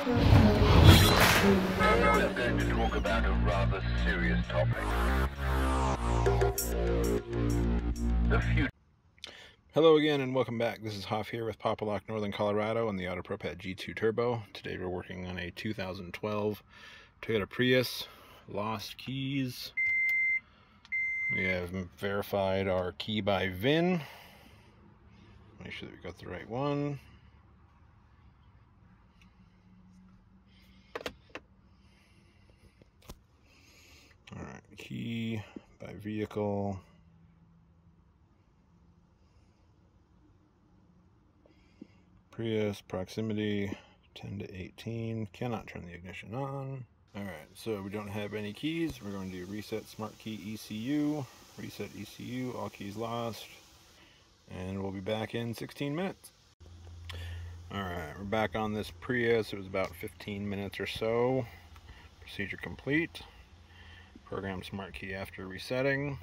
We're going to talk about a rather serious topic. The future. Hello again and welcome back. This is Hoff here with Popalock, Northern Colorado and the AutoProPAD G2 Turbo. Today we're working on a 2012 Toyota Prius. Lost keys. We have verified our key by VIN. Make sure that we got the right one. Alright, key by vehicle. Prius, proximity 10 to 18. Cannot turn the ignition on. Alright, so we don't have any keys. We're going to do reset smart key ECU. Reset ECU, all keys lost. And we'll be back in 16 minutes. Alright, we're back on this Prius. It was about 15 minutes or so. Procedure complete. Program smart key after resetting.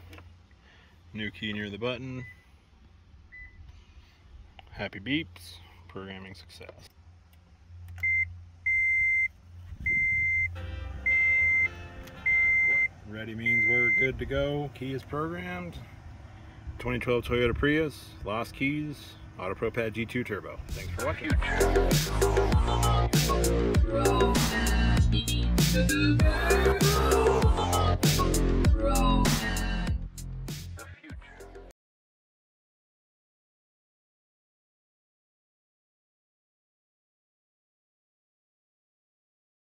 New key near the button. Happy beeps. Programming success. Ready means we're good to go. Key is programmed. 2012 Toyota Prius, lost keys, AutoProPAD G2 Turbo. Thanks for watching.